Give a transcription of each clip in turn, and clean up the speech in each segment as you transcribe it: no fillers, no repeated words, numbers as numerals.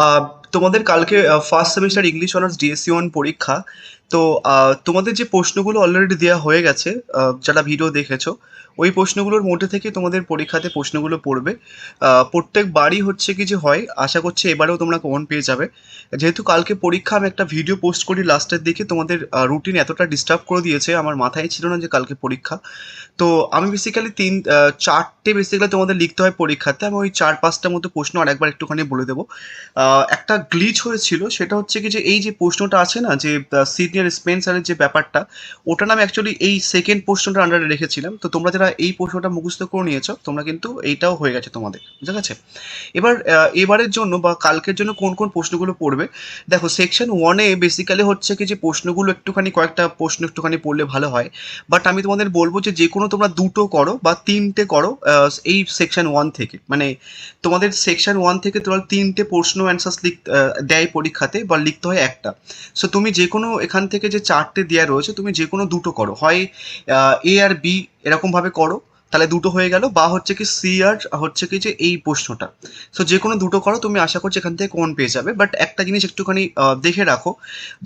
আহ, তোমাদের কালকে first semester English honours DSC one পরীক্ষা। তো তোমাদের যে প্রশ্নগুলো অলরেডি দেওয়া হয়ে গেছে, যারা ভিডিও দেখেছো, ওই প্রশ্নগুলোর মধ্যে থেকে তোমাদের পরীক্ষাতে প্রশ্নগুলো পড়বে। প্রত্যেকবারই হচ্ছে কি যে হয়, আশা করছি এবারেও তোমরা কমন পেয়ে যাবে। যেহেতু কালকে পরীক্ষা, আমি একটা ভিডিও পোস্ট করি লাস্টের দিকে, তোমাদের রুটিন এতটা ডিস্টার্ব করে দিয়েছে, আমার মাথায় ছিল না যে কালকে পরীক্ষা। তো আমি বেসিক্যালি চারটে বেসিক্যালি তোমাদের লিখতে হয় পরীক্ষাতে। আমি ওই চার পাঁচটা মতো প্রশ্ন আরেকবার একটুখানি বলে দেবো। একটা গ্লিচ হয়েছিল, সেটা হচ্ছে কি যে এই যে প্রশ্নটা আছে না, যে সিনিয়র স্পেন্সারের যে ব্যাপারটা, ওটা না আমি অ্যাকচুয়ালি এই সেকেন্ড প্রশ্নটা আন্ডারে রেখেছিলাম। তো তোমরা যারা এই প্রশ্নটা মুখস্থ করে নিয়েছো, তোমরা কিন্তু এইটাও হয়ে গেছে তোমাদের, বুঝা গেছে? এবার এবারের জন্য বা কালকের জন্য কোন কোন প্রশ্নগুলো পড়বে, দেখো সেকশন ওয়ানে বেসিক্যালি হচ্ছে কি যে প্রশ্নগুলো একটুখানি, কয়েকটা প্রশ্ন একটুখানি পড়লে ভালো হয়। বাট আমি তোমাদের বলবো যে যে কোনো তোমরা দুটো করো বা তিনটে করো এই সেকশন ওয়ান থেকে। মানে তোমাদের সেকশন ওয়ান থেকে তোমার তিনটে প্রশ্ন অ্যান্সার্স দেয় পরীক্ষাতে, বা লিখতে হয় একটা। সো তুমি যে কোনো এখান থেকে যে চারটে দেওয়া রয়েছে, তুমি যে কোনো দুটো করো, হয় এ আর বি এরকমভাবে করো, তাহলে দুটো হয়ে গেল, বা হচ্ছে কি সি আর হচ্ছে কি যে এই প্রশ্নটা। সো যে কোনো দুটো করো, তুমি আশা করছি এখান থেকে কোন পেয়ে যাবে। বাট একটা জিনিস একটুখানি দেখে রাখো,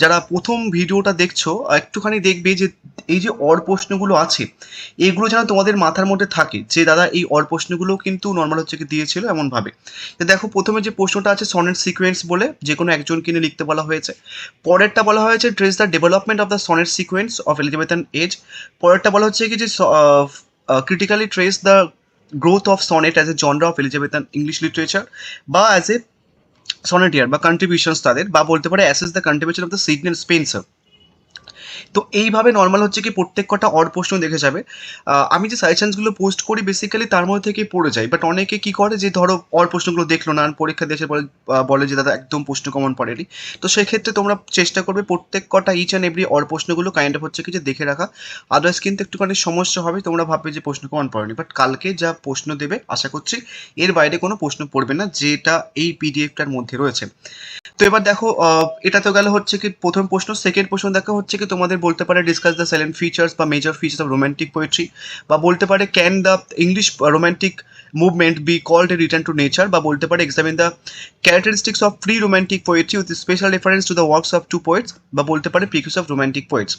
যারা প্রথম ভিডিওটা দেখছো, একটুখানি দেখবে যে এই যে অর প্রশ্নগুলো আছে, এগুলো যেন তোমাদের মাথার মধ্যে থাকে যে দাদা এই অর প্রশ্নগুলো কিন্তু নর্মাল হচ্ছে কি দিয়েছিল এমনভাবে। তো দেখো প্রথমে যে প্রশ্নটা আছে সনেট সিকোয়েন্স বলে, যে কোনো একজনকে নিয়ে লিখতে বলা হয়েছে। পরেরটা বলা হয়েছে trace the development of the sonnet sequence of Elizabethan age. পরেরটা বলা হচ্ছে কি যে critically trace the growth of sonnet as a genre of Elizabethan English literature, বা as a sonneteer বা contributions তাদের, বা বলতে পারে assess the contribution of the Sidney and Spencer। তো এইভাবে নর্মাল হচ্ছে কি প্রত্যেক কটা অড প্রশ্ন দেখে যাবে। আমি যে সাজেশনসগুলো পোস্ট করি বেসিক্যালি তার মধ্যে থেকেই পড়ে যায়। বাট অনেকে কি করে যে ধরো অড প্রশ্নগুলো দেখলো না, আর পরীক্ষা দিয়ে এসে বলে বলে যে দাদা একদম প্রশ্ন কমন পড়েনি। তো সেক্ষেত্রে তোমরা চেষ্টা করবে প্রত্যেক কটা ইচ অ্যান্ড এভরি অড প্রশ্নগুলো কাইন্ড অফ হচ্ছে কি যে দেখে রাখা। আদার্স কিন্তু একটুখানি সমস্যা হবে, তোমরা ভাববে যে প্রশ্ন কমন পড়েনি। বাট কালকে যা প্রশ্ন দেবে আশা করছি এর বাইরে কোনো প্রশ্ন পড়বে না, যেটা এই পিডিএফটার মধ্যে রয়েছে। তো এবার দেখো, এটা তো গেল হচ্ছে কি প্রথম প্রশ্ন। সেকেন্ড প্রশ্ন দেখো হচ্ছে কি তোমাদের বলতে পারে ডিসকাস দ্য সাইলেন্ট ফিচার্স বা major features of romantic poetry, বা বলতে পারে can the English romantic movement be called a return to nature, বা বলতে পারে examine the characteristics of pre romantic poetry with special reference to the works of two poets, বা বলতে পারে precursors of romantic poets.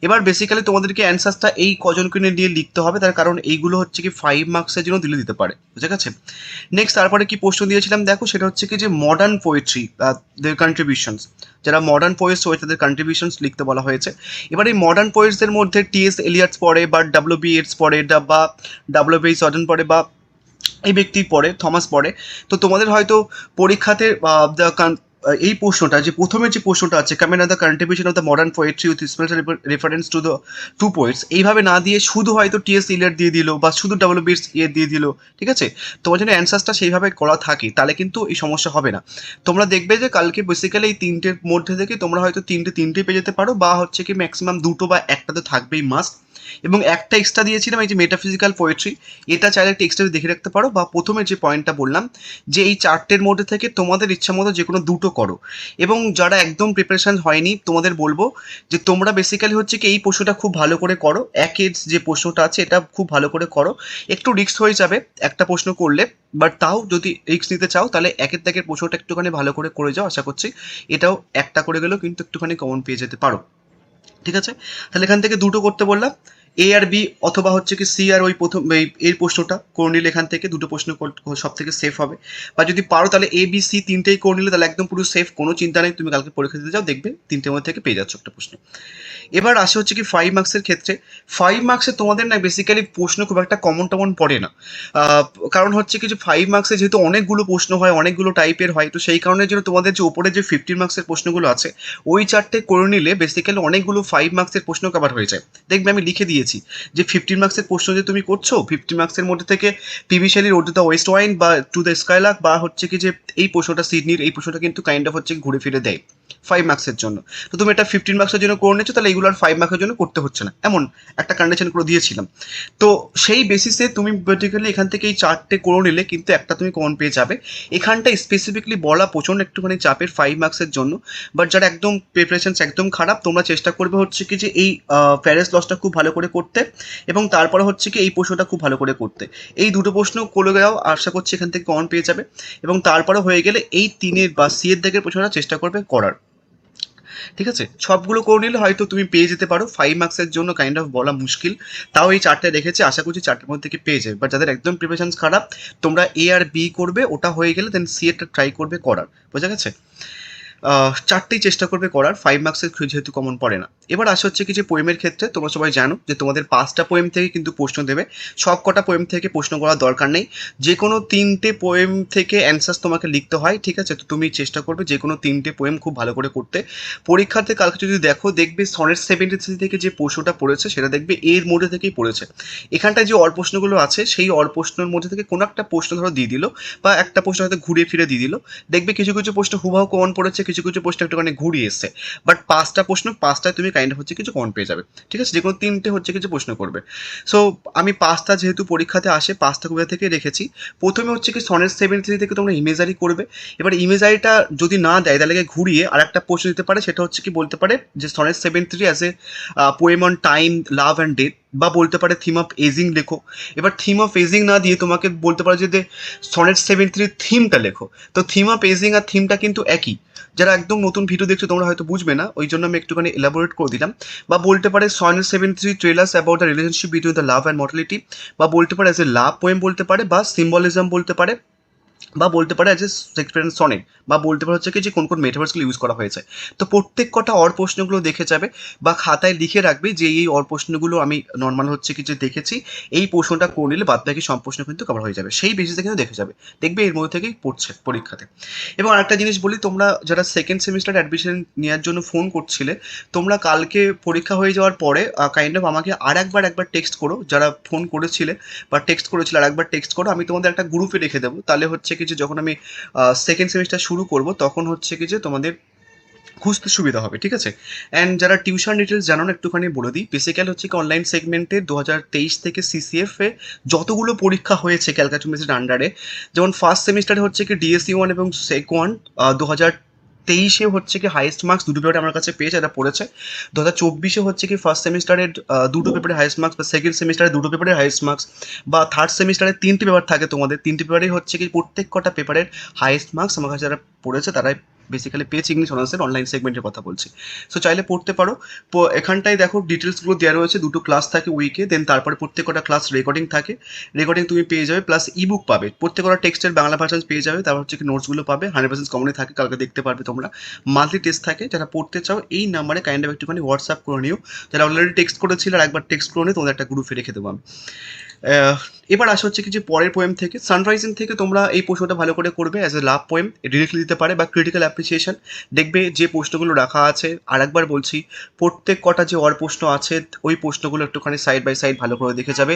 এবার basically তোমাদেরকে অ্যান্সারটা এই কজনকে নিয়ে লিখতে হবে, তার কারণ এইগুলো হচ্ছে কি 5 মার্কসের জন্য দিলে দিতে পারে, বুঝে গেছে? নেক্সট তারপরে কি প্রশ্ন দিয়েছিলাম দেখো, সেটা হচ্ছে কি যে মডার্ন পোয়েট্রি দের কন্ট্রিবিউশনস, যারা মডার্ন পোয়েটস রয়েছে তাদের কন্ট্রিবিউশনস লিখতে বলা হয়েছে। এবার এই মডার্ন পোয়েটসদের মধ্যে টি.এস. এলিয়টস পড়ে, বা ডাব্লিউ.বি. ইয়েটস পড়ে, বা ডাব্লিউ.বি. জর্ডন পড়ে, বা এই ব্যক্তি পড়ে, থমাস পড়ে। তো তোমাদের হয়তো পরীক্ষাতে এই প্রশ্নটা, যে প্রথমের যে প্রশ্নটা আছে coming the contribution of the modern poetry with special reference to the two poets, এইভাবে না দিয়ে শুধু হয়তো টি.এস. ইলিয়ট দিয়ে দিল, বা শুধু ডাব্লিউ.বি. ইয়ে দিয়ে দিল, ঠিক আছে? তোমার জন্য অ্যান্সারটা সেইভাবে করা থাকে, তাহলে কিন্তু এই সমস্যা হবে না। তোমরা দেখবে যে কালকে বেসিক্যালি এই তিনটের মধ্যে থেকে তোমরা হয়তো তিনটে পেয়ে যেতে পারো, বা হচ্ছে কি ম্যাক্সিমাম দুটো বা একটা তো থাকবেই মাস্ট। এবং একটা এক্সট্রা দিয়েছিলাম এই যে মেটাফিজিক্যাল পোয়েট্রি, এটা চাইলে একটা এক্সট্রা দেখে রাখতে পারো। বা প্রথমে যে পয়েন্টটা বললাম যে এই চারটের মধ্যে থেকে তোমাদের ইচ্ছা মতো যে কোনো দুটো করো। এবং যারা একদম প্রিপারেশন হয়নি, তোমাদের বলবো যে তোমরা বেসিক্যালি হচ্ছে কি এই প্রশ্নটা খুব ভালো করে করো। একের যে প্রশ্নটা আছে এটা খুব ভালো করে করো। একটু রিস্ক হয়ে যাবে একটা প্রশ্ন করলে, বাট তাও যদি রিস্ক নিতে চাও তাহলে একের দাগের প্রশ্নটা একটুখানি ভালো করে করে যাও, আশা করছি এটাও একটা করে গেলেও কিন্তু একটুখানি কমন পেয়ে যেতে পারো, ঠিক আছে? তাহলে এখান থেকে দুটো করতে বললাম, এ আর বি, অথবা হচ্ছে কি সি আর ওই প্রথম এই প্রশ্নটা করে নিলে এখান থেকে দুটো প্রশ্ন সব থেকে সেফ হবে। বা যদি পারো তাহলে এ বি সি তিনটেই করে নিলে তাহলে একদম পুরো সেফ, কোনো চিন্তা নেই, তুমি কালকে পরীক্ষা দিতে যাও দেখবে তিনটের মধ্যে থেকে পেয়ে যাচ্ছ একটা প্রশ্ন। এবার আসে হচ্ছে কি 5 মার্কসের ক্ষেত্রে। 5 মার্কসে তোমাদের না বেসিক্যালি প্রশ্ন খুব একটা কমন টমন পড়ে না। আহ, কারণ হচ্ছে কি যে 5 মার্কসে যেহেতু অনেকগুলো প্রশ্ন হয়, অনেকগুলো টাইপের হয়, তো সেই কারণের জন্য তোমাদের যে উপরে যে 15 মার্কসের প্রশ্নগুলো আছে, ওই চারটে করে নিলে বেসিক্যালি অনেকগুলো 5 মার্কসের প্রশ্ন কভার হয়ে যায়। দেখবে আমি লিখে দিয়েছি যে 15 মার্কসের প্রশ্ন যে তুমি করছো, 50 মার্কসের মধ্যে থেকে পিবি শেলির ode to the West Wind বা টু দ্য স্কাইলাক, বা হচ্ছে কি যে এই প্রশ্নটা সিডনির, এই প্রশ্নটা কিন্তু কাইন্ড অফ হচ্ছে ঘুরে ফিরে দেয়। 5 মার্কসের জন্য। তো তুমি এটা 15 মার্কসের জন্য করে নিচ্ছ, তাহলে এইগুলো আর 5 মার্কসের জন্য করতে হচ্ছে না, এমন একটা কন্ডিশন করে দিয়েছিলাম। তো সেই বেসিসে তুমি পার্টিকুলারলি এখান থেকে এই 4টে করে নিলে কিন্তু একটা তুমি কমন পেয়ে যাবে। এখানটায় স্পেসিফিকলি বলা প্রচণ্ড একটুখানি চাপের 5 মার্কসের জন্য। বাট যারা একদম প্রিপারেশনস একদম খারাপ, তোমরা চেষ্টা করবে হচ্ছে কি যে এই প্যারেস লসটা খুব ভালো করে করতে, এবং তারপরে হচ্ছে কি এই প্রশ্নটা খুব ভালো করে করতে। এই দুটো প্রশ্ন করে যাও, আশা করছি এখান থেকে কমন পেয়ে যাবে। এবং তারপরে হয়ে গেলে এই 3-এর বা সি-এর দিকের প্রশ্নটা চেষ্টা করবে করার। ঠিক আছে, সবগুলো করে নিলে হয়তো তুমি পেয়ে যেতে পারো। 5 মার্কসের জন্য কাইন্ড অফ বলা মুশকিল, তাও এই 4টে রেখেছে, আশা করছি 4টের মধ্যে থেকে পেয়ে যাবে। বাট যাদের একদম প্রিপারেশন খারাপ, তোমরা এ আর বি করবে, ওটা হয়ে গেলে দেন সি এরটা ট্রাই করবে করার, বোঝা গেছে? 4টেই চেষ্টা করবে করার, 5 মার্কসের যেহেতু কমন পড়ে না। এবার আসা হচ্ছে কি যে পোয়েমের ক্ষেত্রে তোমরা সবাই জানো যে তোমাদের 5টা পোয়েম থেকে কিন্তু প্রশ্ন দেবে। সব কটা পোয়েম থেকে প্রশ্ন করার দরকার নেই, যে কোনো 3টে পোয়েম থেকে অ্যান্সার্স তোমাকে লিখতে হয়, ঠিক আছে? তো তুমি চেষ্টা করবে যে কোনো 3টে পোয়েম খুব ভালো করে করতে। পরীক্ষাতে কালকে যদি দেখো, দেখবে সনেট 73 থেকে যে প্রশ্নটা পড়েছে সেটা দেখবে এর মধ্যে থেকেই পড়েছে। এখানটায় যে অর প্রশ্নগুলো আছে সেই অর প্রশ্নের মধ্যে থেকে কোনো একটা প্রশ্ন ধরো দিয়ে দিল, বা একটা প্রশ্ন হয়তো ঘুরে ফিরে দিয়ে দিল। দেখবে কিছু কিছু প্রশ্ন হুবহু কমন পড়েছে, কিছু কিছু প্রশ্ন একটুখানি ঘুরিয়ে এসছে। বাট 5টা প্রশ্ন, 5টায় তুমি কাইন্ড হচ্ছে কিছু কমন পেয়ে যাবে, ঠিক আছে? যে কোনো 3টে হচ্ছে কিছু প্রশ্ন করবে। সো আমি 5টা যেহেতু পরীক্ষাতে আসে, 5টা কবিতা থেকে রেখেছি। প্রথমে হচ্ছে কি সনেট 73 থেকে তোমরা ইমেজারি করবে। এবার ইমেজারিটা যদি না দেয়, তাহলে ঘুরিয়ে আর একটা প্রশ্ন দিতে পারে, সেটা হচ্ছে কি বলতে পারে যে sonnet 73 as a poem on time, love and death, বা বলতে পারে থিম অফ এজিং লেখো। এবার থিম অফ এজিং না দিয়ে তোমাকে বলতে পারে যে সনেট 73 থিমটা লেখো। তো থিম অফ এজিং আর থিমটা কিন্তু একই। যারা একদম নতুন ভিডিও দেখছো তোমরা হয়তো বুঝবে না, ওই জন্য আমি একটুখানি এলাবোরেট করে দিলাম। বা বলতে পারে sonnet 73 trailers about the relationship between the love and mortality, বা বলতে পারে অ্যাজ এ লাভ পোয়েম বলতে পারে, বা সিম্বলিজম বলতে পারে, বা বলতে পারে অ্যাজ এ শেক্সপিয়ারিয়ান সনেট, বা বলতে পারে হচ্ছে কি যে কোন কোন মেটাফার্সগুলো ইউজ করা হয়েছে। তো প্রত্যেক কটা অর প্রশ্নগুলো দেখে যাবে, বা খাতায় লিখে রাখবে যে এই অর প্রশ্নগুলো আমি নর্মাল হচ্ছে কি যে দেখেছি, এই প্রশ্নটা করে নিলে বাদ বাকি সব প্রশ্ন কিন্তু কভার হয়ে যাবে, সেই বেসিসে কিন্তু দেখে যাবে। দেখবে এর মধ্যে থেকেই পড়ছে পরীক্ষাতে। এবং আরেকটা জিনিস বলি, তোমরা যারা সেকেন্ড সেমিস্টার অ্যাডমিশন নেওয়ার জন্য ফোন করছিলে, তোমরা কালকে পরীক্ষা হয়ে যাওয়ার পরে কাইন্ড অফ আমাকে একবার টেক্সট করো, যারা ফোন করেছিলে বা টেক্সট করেছিলে, একবার টেক্সট করো। আমি তোমাদের একটা গ্রুপে রেখে দেবো, তাহলে হচ্ছে কি যে যখন আমি সেকেন্ড সেমিস্টার শুরু করব, তখন হচ্ছে কি যে তোমাদের খুঁজতে সুবিধা হবে, ঠিক আছে? অ্যান্ড যারা টিউশন ডিটেলস জানো না, একটুখানি বলে দিই। বেসিক্যাল হচ্ছে কি অনলাইন সেগমেন্টে 2023 থেকে সিসিএফ এ যতগুলো পরীক্ষা হয়েছে ক্যালকাটা মেসের আন্ডারে, যেমন ফার্স্ট সেমিস্টারে হচ্ছে কি ডিএসসি 1 এবং সেক 1 2023-এ হচ্ছে কি হাইয়েস্ট মার্কস দুটো পেপারে আমার কাছে পেয়েছে, এটা পড়েছে। 2024-এ হচ্ছে কি ফার্স্ট সেমিস্টারের দুটো পেপারে হাইয়েস্ট মার্কস, বা সেকেন্ড সেমিস্টারে দুটো পেপারে হাইয়েস্ট মার্কস, বা থার্ড সেমিস্টারে 3টে পেপার থাকে তোমাদের, 3টে পেপারেই হচ্ছে কি প্রত্যেক কটা পেপারের হাইয়েস্ট মার্কস আমার কাছে যারা পড়েছে তারাই বেসিক্যালি পেয়েছে। ইংলিশ অনার্সের অনলাইন সেগমেন্টের কথা বলছি। সো চাইলে পড়তে পারো। এখানটায় দেখো ডিটেলসগুলো দেওয়া রয়েছে, দুটো ক্লাস থাকে উইকে, দেন তারপরে প্রত্যেক কটা ক্লাস রেকর্ডিং থাকে, রেকর্ডিং তুমি পেয়ে যাবে, প্লাস ইবুক পাবে, প্রত্যেক কটা টেক্সটের বাংলা ভার্সন পেয়ে যাবে। তারপর হচ্ছে কি নোটসগুলো পাবে, 100% কমনই থাকে, কালকে দেখতে পারবে তোমরা। মান্থলি টেস্ট থাকে, যারা পড়তে চাও এই নাম্বারে কাইন্ড অফ একটুখানি হোয়াটসঅ্যাপ করে নিও। যারা অলরেডি টেক্সট করেছিল আর একবার টেক্সট করে নিও, তোমাদের একটা গ্রুপে রেখে দেবো আমি। এবার আসা হচ্ছে কি যে পরের পোয়েম থেকে সানরাইজিং থেকে তোমরা এই প্রশ্নটা ভালো করে করবে, as a love poem directly দিতে পারে, বা ক্রিটিক্যাল অ্যাপ্রিসিয়েশন। দেখবে যে প্রশ্নগুলো রাখা আছে, আর একবার বলছি, প্রত্যেক কটা যে অর প্রশ্ন আছে ওই প্রশ্নগুলো একটুখানি সাইড বাই সাইড ভালো করে দেখে যাবে।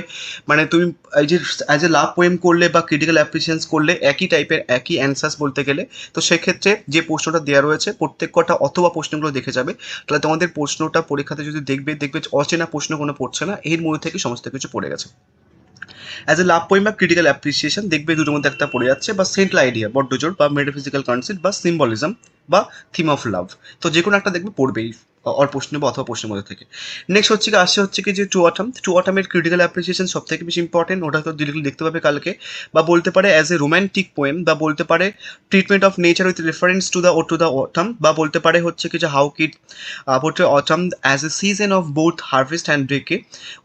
মানে তুমি এই যে অ্যাজ এ লাভ পোয়েম করলে বা ক্রিটিক্যাল অ্যাপ্রিসিয়েশন করলে একই টাইপের একই অ্যান্সার্স বলতে গেলে, তো সেক্ষেত্রে যে প্রশ্নটা দেওয়া রয়েছে প্রত্যেক কটা অথবা প্রশ্নগুলো দেখে যাবে। তাহলে তোমাদের প্রশ্নটা পরীক্ষাতে যদি দেখবে অচেনা প্রশ্ন কোনো পড়ছে না, এর মধ্যে থেকে সমস্ত কিছু পড়ে গেছে। অ্যাজ এ লাভ পোয়েম বা ক্রিটিক্যাল অ্যাপ্রিসিয়েশন দেখবে দুটোর মধ্যে একটা পড়ে যাচ্ছে, বা সেন্ট্রাল আইডিয়া বড্ডজোর, বা মেটাফিজিক্যাল কনসেপ্ট, বা সিম্বলিজম, বা থিম অফ লাভ। তো যে কোনো একটা দেখবে পড়বেই অর প্রশ্ন বা অথবা প্রশ্নের মধ্যে থেকে। নেক্সট হচ্ছে কি আসছে হচ্ছে কি যে টু অটামের ক্রিটিক্যাল অ্যাপ্রিসিয়েশন সব থেকে বেশি ইম্পর্টেন্ট, ওটা তো ডিরেক্টলি দেখতে পাবে কালকে। বা বলতে পারে অ্যাজ এ রোম্যান্টিক পোয়েম, বা বলতে পারে treatment of nature with reference to the autumn, বা বলতে পারে হচ্ছে কি যে how Keats portray autumn as a season of both harvest and decay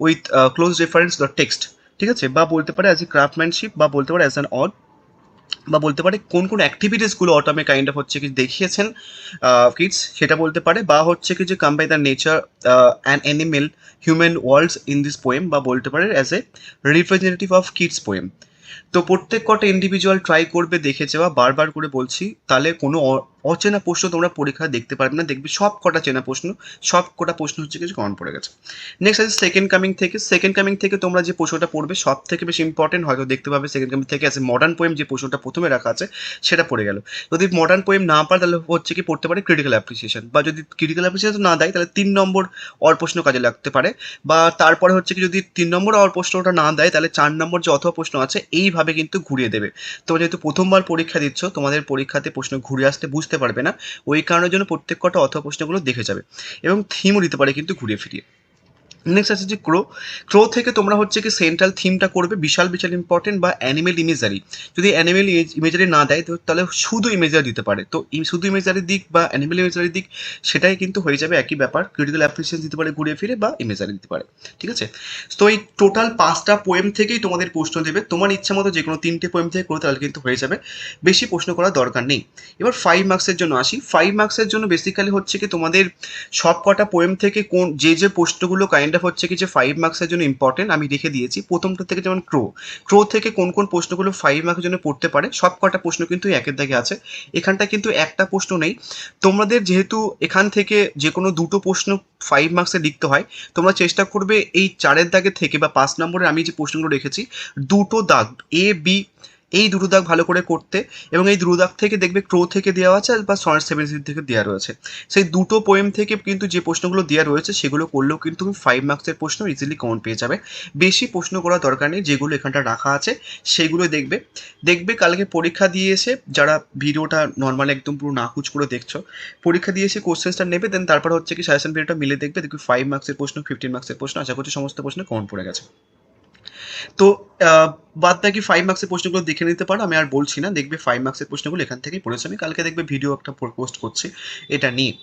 with close reference the text, ঠিক আছে? বা বলতে পারে অ্যাজ এ ক্রাফটম্যানশিপ, বা বলতে পারে অ্যাজ অ্যান অড, বা বলতে পারে কোন কোন অ্যাক্টিভিটিসগুলো অটামে কাইন্ড অফ হচ্ছে কি দেখিয়েছেন কিডস, সেটা বলতে পারে। বা হচ্ছে কি যে come by the nature and animal human worlds in this poem, বা বলতে পারে as a representative of kids poem. তো প্রত্যেক কটা ইন্ডিভিজুয়াল ট্রাই করবে দেখে যাওয়া, বারবার করে বলছি, তাহলে কোনো অচেনা প্রশ্ন তোমরা পরীক্ষায় দেখতে পারবে না, দেখবে সব কটা চেনা প্রশ্ন, সব কটা প্রশ্ন হচ্ছে কিছু কমন পড়ে গেছে। নেক্সট আছে সেকেন্ড কামিং থেকে তোমরা যে প্রশ্নটা পড়বে সব থেকে বেশি ইম্পর্টেন্ট, হয়তো দেখতে পাবে সেকেন্ড কামিং থেকে আছে মডার্ন পোয়েম, যে প্রশ্নটা প্রথমে রাখা আছে সেটা পড়ে গেল। যদি মডার্ন পোয়েম না পারে তাহলে হচ্ছে কি পড়তে পারে ক্রিটিক্যাল অ্যাপ্রিসিয়েশন, বা যদি ক্রিটিক্যাল অ্যাপ্রিসিয়েশন না দেয় তাহলে 3 নম্বর অর প্রশ্ন কাজে লাগতে পারে, বা তারপরে হচ্ছে কি যদি 3 নম্বর অর প্রশ্নটা না দেয় তাহলে 4 নম্বর যে অথবা প্রশ্ন আছে এইভাবে কিন্তু ঘুরিয়ে দেবে। তো যেহেতু প্রথমবার পরীক্ষা দিচ্ছ, তোমাদের পরীক্ষাতে প্রশ্ন ঘুরে আসতে বুঝতে পারবে না, ওই কারণের জন্য প্রত্যেক কটা অথবা প্রশ্নগুলো দেখে যাবে, এবং থিমও দিতে পারে কিন্তু ঘুরিয়ে ফিরিয়ে। নেক্সট আছে যে ক্রো থেকে তোমরা হচ্ছে কি সেন্ট্রাল থিমটা করবে বিশাল বিশাল ইম্পর্টেন্ট, বা অ্যানিমেল ইমেজারি। যদি অ্যানিমেল ইমেজারি না দেয় তো তাহলে শুধু ইমেজারি দিতে পারে, তো শুধু ইমেজারি দিক বা অ্যানিমেল ইমেজারি দিক সেটাই কিন্তু হয়ে যাবে একই ব্যাপার, ক্রিটিক্যাল অ্যাপ্রিসিয়েশন দিতে পারে ঘুরিয়ে ফিরে, বা ইমেজারি দিতে পারে। ঠিক আছে, তো এই টোটাল 5টা পোয়েম থেকেই তোমাদের প্রশ্ন দেবে, তোমার ইচ্ছা মতো যে কোনো 3টে পোয়েম থেকে করো তাহলে কিন্তু হয়ে যাবে, বেশি প্রশ্ন করার দরকার নেই। এবার 5 মার্কসের জন্য আসি। 5 মার্কসের জন্য বেসিক্যালি হচ্ছে কি তোমাদের সব কটা পোয়েম থেকে কোন যে প্রশ্নগুলো কাইন্ড অফ হচ্ছে কি যে 5 মার্কসের জন্য ইম্পর্টেন্ট আমি রেখে দিয়েছি। প্রথমটা থেকে যেমন ক্রো থেকে কোন কোন প্রশ্নগুলো 5 মার্কের জন্য পড়তে পারে, সব কটা প্রশ্ন কিন্তু একের দাগে আছে, এখানটা কিন্তু একটা প্রশ্ন নেই। তোমাদের যেহেতু এখান থেকে যে কোনো দুটো প্রশ্ন 5 মার্কসে লিখতে হয়, তোমরা চেষ্টা করবে এই 4-এর দাগে থেকে বা 5 নম্বরে আমি যে প্রশ্নগুলো রেখেছি দুটো দাগ এ বি, এই দুটো দাগ ভালো করে করতে, এবং এই দুটো দাগ থেকে দেখবে ক্রো থেকে দেওয়া আছে বা সনেট 7 থেকে দেওয়া রয়েছে, সেই দুটো পোয়েম থেকে কিন্তু যে প্রশ্নগুলো দেওয়া রয়েছে সেগুলো করলেও কিন্তু তুমি 5 মার্কসের প্রশ্ন ইজিলি কমন পেয়ে যাবে। বেশি প্রশ্ন করার দরকার নেই, যেগুলো এখানটা রাখা আছে সেগুলো দেখবে। দেখবে কালকে পরীক্ষা দিয়ে এসে যারা ভিডিওটা নর্মাল একদম পুরো নাকুচ করে দেখছো, পরীক্ষা দিয়ে এসে কোশ্চেন্সটা নেবে, দেন তারপর হচ্ছে কি সাজেশন ভিডিওটা মিলে দেখবে, দেখবে 5 মার্কসের প্রশ্ন, 15 মার্কসের প্রশ্ন, আশা করছি সমস্ত প্রশ্ন কমন পড়ে গেছে। তো বাদ বাকি 5 মার্কসের প্রশ্নগুলো দেখে নিতে পারো, আমি আর বলছি না, দেখবে 5 মার্কসের প্রশ্নগুলো এখান থেকেই পড়েছি আমি, কালকে দেখবে ভিডিও একটা পোস্ট করছি এটা নিয়ে।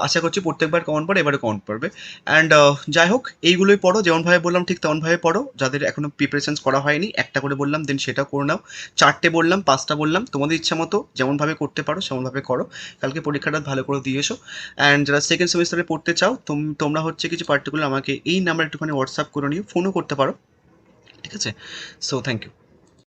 আশা করছি প্রত্যেকবার কমন পড়ে, এবারে কমন পড়বে। অ্যান্ড যাই হোক, এইগুলোই পড়ো, যেমনভাবে বললাম ঠিক তেমনভাবে পড়ো, যাদের এখনো প্রিপারেশনস করা হয়নি একটা করে বললাম দেন সেটা করে নাও, 4টে বললাম 5টা বললাম, তোমাদের ইচ্ছা মতো যেমনভাবে করতে পারো সেমনভাবে করো, কালকে পরীক্ষাটা ভালো করে দিয়ে এসো। অ্যান্ড যারা সেকেন্ড সেমিস্টারে পড়তে চাও তোমরা হচ্ছে কিছু পার্টিকুলার আমাকে এই নাম্বার একটুখানি হোয়াটসঅ্যাপ করে নিও, ফোনও করতে পারো। ঠিক আছে, সো থ্যাংক ইউ।